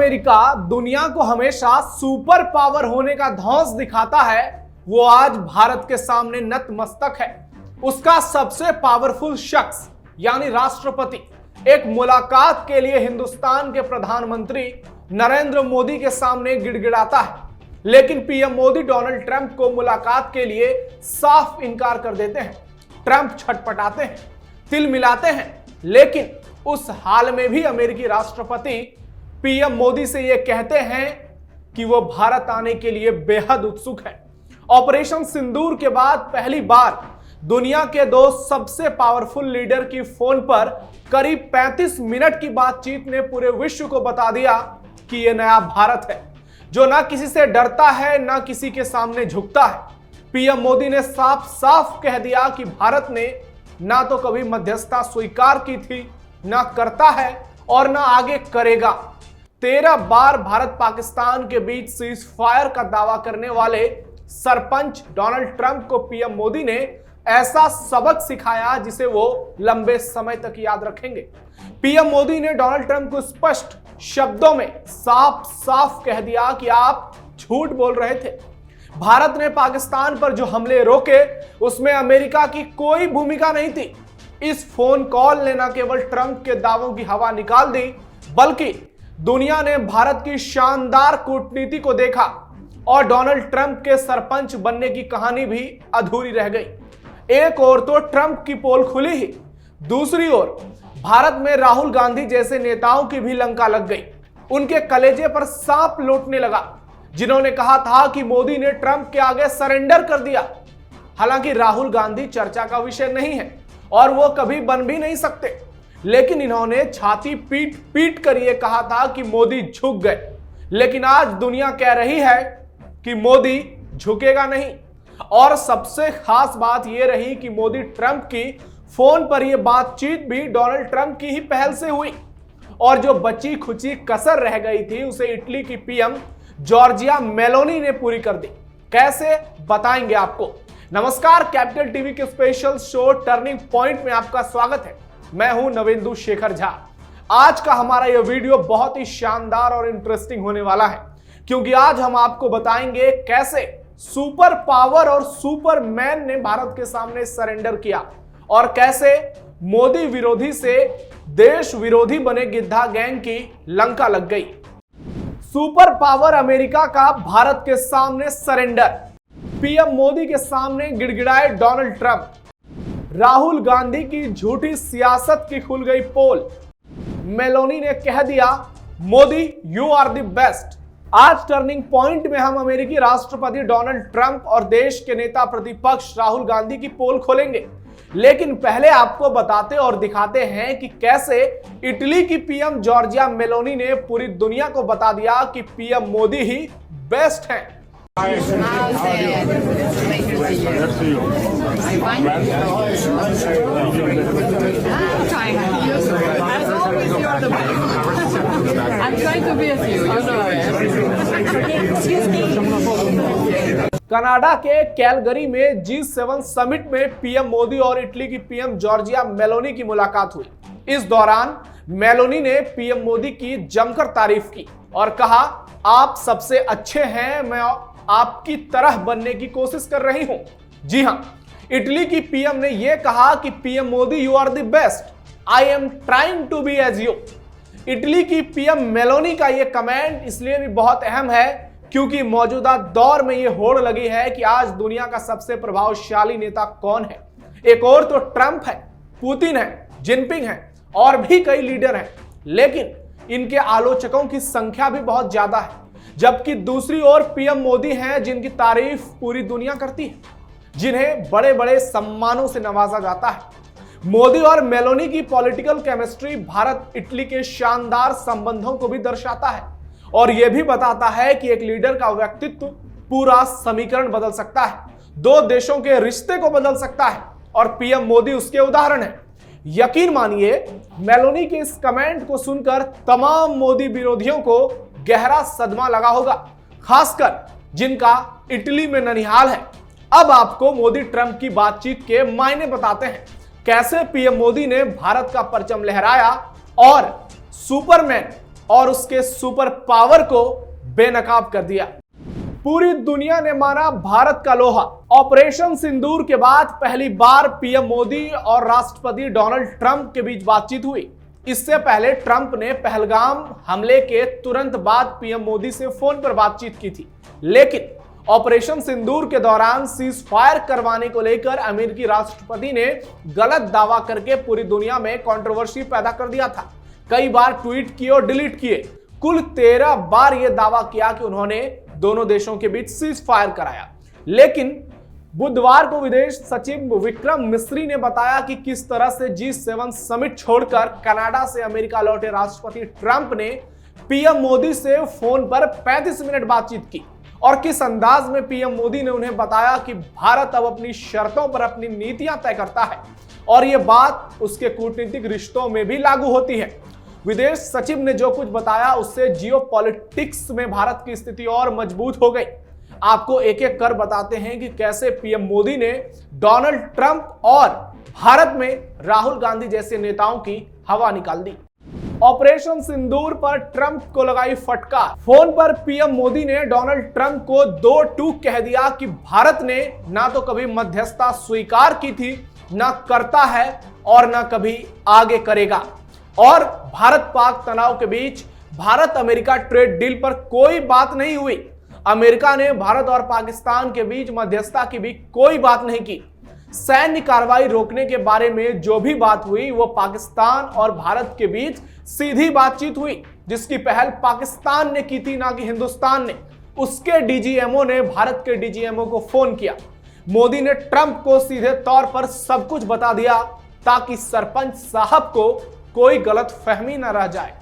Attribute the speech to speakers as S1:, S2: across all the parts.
S1: America दुनिया को हमेशा सुपर पावर होने का धौंस दिखाता है, वो आज भारत के सामने नतमस्तक है। उसका सबसे पावरफुल शख्स यानी राष्ट्रपति एक मुलाकात के लिए हिंदुस्तान के प्रधानमंत्री नरेंद्र मोदी के सामने गिड़गिड़ाता है, लेकिन पीएम मोदी डोनाल्ड ट्रंप को मुलाकात के लिए साफ इनकार कर देते हैं। ट्रंप छटपटाते हैं, तिल मिलाते हैं, लेकिन उस हाल में भी अमेरिकी राष्ट्रपति पीएम मोदी से यह कहते हैं कि वो भारत आने के लिए बेहद उत्सुक है। ऑपरेशन सिंदूर के बाद पहली बार दुनिया के दो सबसे पावरफुल लीडर की फोन पर करीब 35 मिनट की बातचीत ने पूरे विश्व को बता दिया कि यह नया भारत है, जो ना किसी से डरता है ना किसी के सामने झुकता है। पीएम मोदी ने साफ साफ कह दिया कि भारत ने ना तो कभी मध्यस्थता स्वीकार की थी, ना करता है और ना आगे करेगा। 13 बार भारत पाकिस्तान के बीच सीज फायर का दावा करने वाले सरपंच डोनाल्ड ट्रंप को पीएम मोदी ने ऐसा सबक सिखाया जिसे वो लंबे समय तक याद रखेंगे। पीएम मोदी ने डोनाल्ड ट्रंप को स्पष्ट शब्दों में साफ साफ कह दिया कि आप झूठ बोल रहे थे। भारत ने पाकिस्तान पर जो हमले रोके उसमें अमेरिका की कोई भूमिका नहीं थी। इस फोन कॉल ने न केवल ट्रंप के दावों की हवा निकाल दी, बल्कि दुनिया ने भारत की शानदार कूटनीति को देखा और डोनाल्ड ट्रंप के सरपंच बनने की कहानी भी अधूरी रह गई। एक ओर तो ट्रंप की पोल खुली ही, दूसरी ओर भारत में राहुल गांधी जैसे नेताओं की भी लंका लग गई। उनके कलेजे पर सांप लौटने लगा, जिन्होंने कहा था कि मोदी ने ट्रंप के आगे सरेंडर कर दिया। हालांकि राहुल गांधी चर्चा का विषय नहीं है और वो कभी बन भी नहीं सकते, लेकिन इन्होंने छाती पीट पीट कर यह कहा था कि मोदी झुक गए। लेकिन आज दुनिया कह रही है कि मोदी झुकेगा नहीं। और सबसे खास बात यह रही कि मोदी ट्रंप की फोन पर यह बातचीत भी डोनाल्ड ट्रंप की ही पहल से हुई, और जो बची खुची कसर रह गई थी उसे इटली की पीएम जॉर्जिया मेलोनी ने पूरी कर दी। कैसे, बताएंगे आपको। नमस्कार, कैपिटल टीवी के स्पेशल शो टर्निंग पॉइंट में आपका स्वागत है। मैं हूं नवेंदु शेखर झा। आज का हमारा यह वीडियो बहुत ही शानदार और इंटरेस्टिंग होने वाला है, क्योंकि आज हम आपको बताएंगे कैसे सुपर पावर और सुपरमैन ने भारत के सामने सरेंडर किया और कैसे मोदी विरोधी से देश विरोधी बने गिद्धा गैंग की लंका लग गई। सुपर पावर अमेरिका का भारत के सामने सरेंडर, पीएम मोदी के सामने गिड़गिड़ाए डोनाल्ड ट्रंप, राहुल गांधी की झूठी सियासत की खुल गई पोल, मेलोनी ने कह दिया Modi you are the best. आज टर्निंग पॉइंट में हम अमेरिकी राष्ट्रपति डोनाल्ड ट्रंप और देश के नेता प्रतिपक्ष राहुल गांधी की पोल खोलेंगे, लेकिन पहले आपको बताते और दिखाते हैं कि कैसे इटली की पीएम जॉर्जिया मेलोनी ने पूरी दुनिया को बता दिया कि पीएम मोदी ही बेस्ट हैं। कनाडा के कैलगरी में G7 समिट में पीएम मोदी और इटली की पीएम जॉर्जिया मेलोनी की मुलाकात हुई। इस दौरान मेलोनी ने पीएम मोदी की जमकर तारीफ की और कहा, आप सबसे अच्छे हैं, मैं आपकी तरह बनने की कोशिश कर रही हूं। जी हां, इटली की पीएम ने यह कहा कि PM Modi you are the best, I am trying to be as you. Italy की पीएम मेलोनी का यह कमेंट इसलिए भी बहुत अहम है क्योंकि मौजूदा दौर में यह होड़ लगी है कि आज दुनिया का सबसे प्रभावशाली नेता कौन है। एक और तो ट्रंप है, पुतिन है, जिनपिंग है और भी कई लीडर हैं, लेकिन इनके आलोचकों की संख्या भी बहुत ज्यादा है। जबकि दूसरी ओर पीएम मोदी हैं जिनकी तारीफ पूरी दुनिया करती है, जिन्हें बड़े बड़े सम्मानों से नवाजा जाता है। मोदी और मेलोनी की पॉलिटिकल केमिस्ट्री भारत इटली के शानदार संबंधों को भी दर्शाता है और यह भी बताता है कि एक लीडर का व्यक्तित्व पूरा समीकरण बदल सकता है, दो देशों के रिश्ते को बदल सकता है, और पीएम मोदी उसके उदाहरण है। यकीन मानिए, मेलोनी के इस कमेंट को सुनकर तमाम मोदी विरोधियों को गहरा सदमा लगा होगा, खासकर जिनका इटली में ननिहाल है। अब आपको मोदी ट्रंप की बातचीत के मायने बताते हैं, कैसे पीएम मोदी ने भारत का परचम लहराया और सुपरमैन और उसके सुपर पावर को बेनकाब कर दिया। पूरी दुनिया ने माना भारत का लोहा। ऑपरेशन सिंदूर के बाद पहली बार पीएम मोदी और राष्ट्रपति डोनाल्ड ट्रंप के बीच बातचीत हुई। इससे पहले ट्रंप ने पहलगाम हमले के तुरंत बाद पीएम मोदी से फोन पर बातचीत की थी, लेकिन ऑपरेशन सिंदूर के दौरान सीज फायर करवाने को लेकर अमेरिकी राष्ट्रपति ने गलत दावा करके पूरी दुनिया में कंट्रोवर्सी पैदा कर दिया था। कई बार ट्वीट किए और डिलीट किए। कुल 13 बार यह दावा किया कि उन्होंने दोनों देशों के बीच सीज फायर कराया। लेकिन बुधवार को विदेश सचिव विक्रम मिस्री ने बताया कि किस तरह से G7 समिट छोड़कर कनाडा से अमेरिका लौटे राष्ट्रपति ट्रंप ने पीएम मोदी से फोन पर 35 मिनट बातचीत की और किस अंदाज में पीएम मोदी ने उन्हें बताया कि भारत अब अपनी शर्तों पर अपनी नीतियां तय करता है और यह बात उसके कूटनीतिक रिश्तों में भी लागू होती है। विदेश सचिव ने जो कुछ बताया उससे जियोपॉलिटिक्स में भारत की स्थिति और मजबूत हो गई। आपको एक एक कर बताते हैं कि कैसे पीएम मोदी ने डोनाल्ड ट्रंप और भारत में राहुल गांधी जैसे नेताओं की हवा निकाल दी। ऑपरेशन सिंदूर पर ट्रंप को लगाई फटकार। फोन पर पीएम मोदी ने डोनाल्ड ट्रंप को 2 टूक कह दिया कि भारत ने ना तो कभी मध्यस्थता स्वीकार की थी, ना करता है और ना कभी आगे करेगा। और भारत पाक तनाव के बीच भारत अमेरिका ट्रेड डील पर कोई बात नहीं हुई। अमेरिका ने भारत और पाकिस्तान के बीच मध्यस्थता की भी कोई बात नहीं की। सैन्य कार्रवाई रोकने के बारे में जो भी बात हुई वो पाकिस्तान और भारत के बीच सीधी बातचीत हुई, जिसकी पहल पाकिस्तान ने की थी, ना कि हिंदुस्तान ने। उसके डीजीएमओ ने भारत के डीजीएमओ को फोन किया। मोदी ने ट्रंप को सीधे तौर पर सब कुछ बता दिया ताकि सरपंच साहब को कोई गलत फहमी न रह जाए।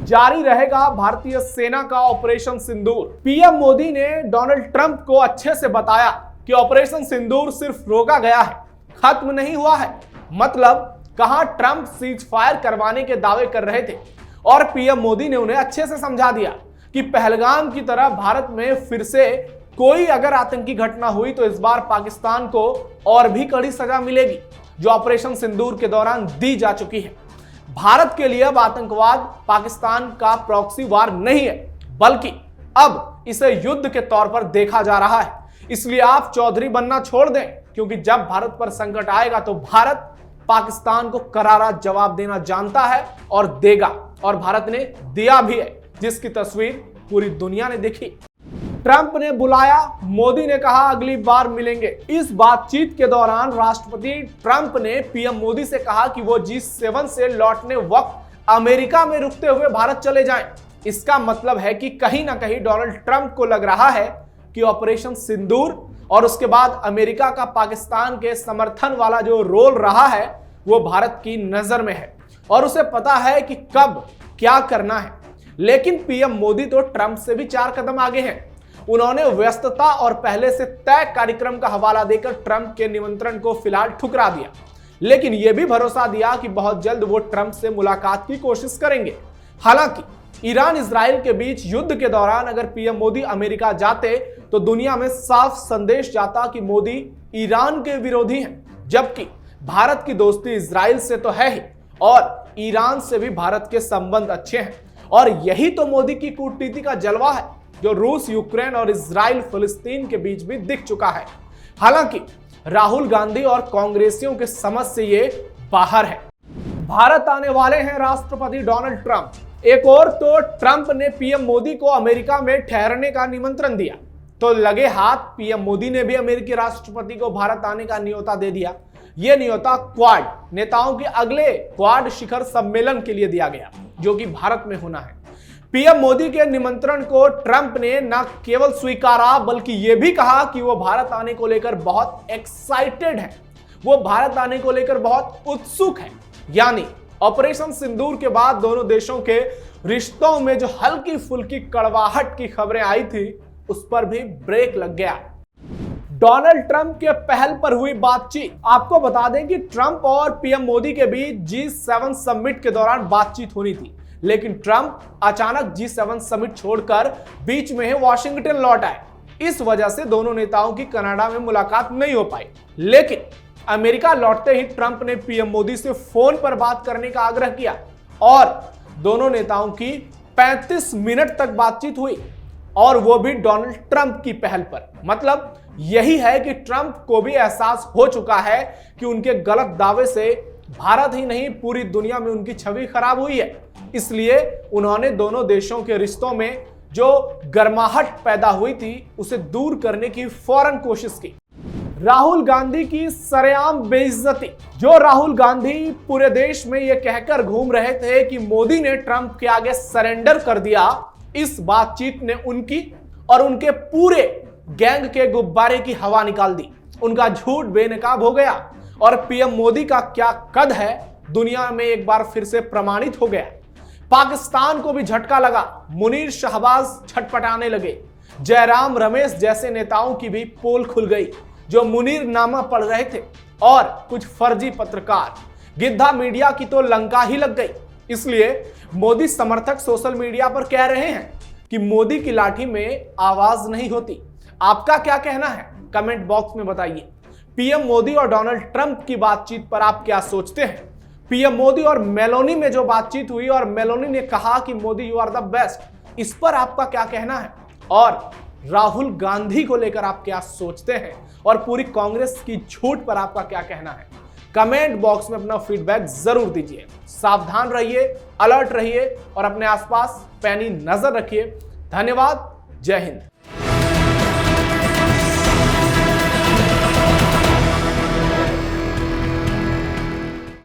S1: जारी रहेगा भारतीय सेना का ऑपरेशन सिंदूर। पीएम मोदी ने डोनाल्ड ट्रंप को अच्छे से बताया कि ऑपरेशन सिंदूर सिर्फ रोका गया है, खत्म नहीं हुआ है। मतलब कहां ट्रंप सीज फायर करवाने के दावे कर रहे थे और पीएम मोदी ने उन्हें अच्छे से समझा दिया कि पहलगाम की तरह भारत में फिर से कोई अगर आतंकी घटना हुई तो इस बार पाकिस्तान को और भी कड़ी सजा मिलेगी, जो ऑपरेशन सिंदूर के दौरान दी जा चुकी है। भारत के लिए अब आतंकवाद पाकिस्तान का प्रॉक्सी वार नहीं है, बल्कि अब इसे युद्ध के तौर पर देखा जा रहा है। इसलिए आप चौधरी बनना छोड़ दें, क्योंकि जब भारत पर संकट आएगा तो भारत पाकिस्तान को करारा जवाब देना जानता है और देगा, और भारत ने दिया भी है, जिसकी तस्वीर पूरी दुनिया ने देखी। ट्रंप ने बुलाया, मोदी ने कहा अगली बार मिलेंगे। इस बातचीत के दौरान राष्ट्रपति ट्रंप ने पीएम मोदी से कहा कि वो G7 से लौटने वक्त अमेरिका में रुकते हुए भारत चले जाएं। इसका मतलब है कि कहीं ना कहीं डोनाल्ड ट्रंप को लग रहा है कि ऑपरेशन सिंदूर और उसके बाद अमेरिका का पाकिस्तान के समर्थन वाला जो रोल रहा है वो भारत की नजर में है और उसे पता है कि कब क्या करना है। लेकिन पीएम मोदी तो ट्रंप से भी 4 कदम आगे हैं। उन्होंने व्यस्तता और पहले से तय कार्यक्रम का हवाला देकर ट्रंप के निमंत्रण को फिलहाल ठुकरा दिया, लेकिन यह भी भरोसा दिया कि बहुत जल्द वो ट्रंप से मुलाकात की कोशिश करेंगे। हालांकि ईरान इजराइल के बीच युद्ध के दौरान अगर पीएम मोदी अमेरिका जाते तो दुनिया में साफ संदेश जाता कि मोदी ईरान के विरोधी हैं, जबकि भारत की दोस्ती इजराइल से तो है ही और ईरान से भी भारत के संबंध अच्छे हैं। और यही तो मोदी की कूटनीति का जलवा है, जो रूस, यूक्रेन और इजराइल फिलिस्तीन के बीच भी दिख चुका है। हालांकि राहुल गांधी और कांग्रेसियों के समझ से ये बाहर है। भारत आने वाले हैं राष्ट्रपति डोनाल्ड ट्रंप। एक और तो ट्रंप ने पीएम मोदी को अमेरिका में ठहरने का निमंत्रण दिया, तो लगे हाथ पीएम मोदी ने भी अमेरिकी राष्ट्रपति को भारत आने का न्योता दे दिया। यह न्योता क्वाड नेताओं के अगले क्वाड शिखर सम्मेलन के लिए दिया गया, जो कि भारत में होना है। पीएम मोदी के निमंत्रण को ट्रंप ने न केवल स्वीकारा बल्कि यह भी कहा कि वो भारत आने को लेकर बहुत एक्साइटेड है, वो भारत आने को लेकर बहुत उत्सुक है। यानी ऑपरेशन सिंदूर के बाद दोनों देशों के रिश्तों में जो हल्की फुल्की कड़वाहट की खबरें आई थी उस पर भी ब्रेक लग गया। डोनाल्ड ट्रंप के पहल पर हुई बातचीत। आपको बता दें कि ट्रंप और पीएम मोदी के बीच G7 समिट के दौरान बातचीत होनी थी, लेकिन ट्रंप अचानक G7 समिट छोड़कर बीच में वॉशिंगटन लौट आए। इस वजह से दोनों नेताओं की कनाडा में मुलाकात नहीं हो पाई। लेकिन अमेरिका लौटते ही ट्रंप ने पीएम मोदी से फोन पर बात करने का आग्रह किया और दोनों नेताओं की 35 मिनट तक बातचीत हुई और वो भी डोनाल्ड ट्रंप की पहल पर। मतलब यही है कि ट्रंप को भी एहसास हो चुका है कि उनके गलत दावे से भारत ही नहीं पूरी दुनिया में उनकी छवि खराब हुई है। इसलिए उन्होंने दोनों देशों के रिश्तों में जो गर्माहट पैदा हुई थी उसे दूर करने की फौरन कोशिश की। राहुल गांधी की सरेआम बेइज्जती। जो राहुल गांधी पूरे देश में यह कहकर घूम रहे थे कि मोदी ने ट्रंप के आगे सरेंडर कर दिया, इस बातचीत ने उनकी और उनके पूरे गैंग के गुब्बारे की हवा निकाल दी। उनका झूठ बेनकाब हो गया और पीएम मोदी का क्या कद है दुनिया में एक बार फिर से प्रमाणित हो गया। पाकिस्तान को भी झटका लगा, मुनीर शहबाज छटपटाने लगे। जयराम रमेश जैसे नेताओं की भी पोल खुल गई जो मुनीर नामा पढ़ रहे थे, और कुछ फर्जी पत्रकार। गिद्धा मीडिया की तो लंका ही लग गई। इसलिए मोदी समर्थक सोशल मीडिया पर कह रहे हैं कि मोदी की लाठी में आवाज नहीं होती। आपका क्या कहना है कमेंट बॉक्स में बताइए। पीएम मोदी और डोनाल्ड ट्रंप की बातचीत पर आप क्या सोचते हैं? पीएम मोदी और मेलोनी में जो बातचीत हुई और मेलोनी ने कहा कि Modi you are the best, इस पर आपका क्या कहना है? और राहुल गांधी को लेकर आप क्या सोचते हैं और पूरी कांग्रेस की झूठ पर आपका क्या कहना है? कमेंट बॉक्स में अपना फीडबैक जरूर दीजिए। सावधान रहिए, अलर्ट रहिए और अपने आसपास पैनी नजर रखिए। धन्यवाद। जय हिंद।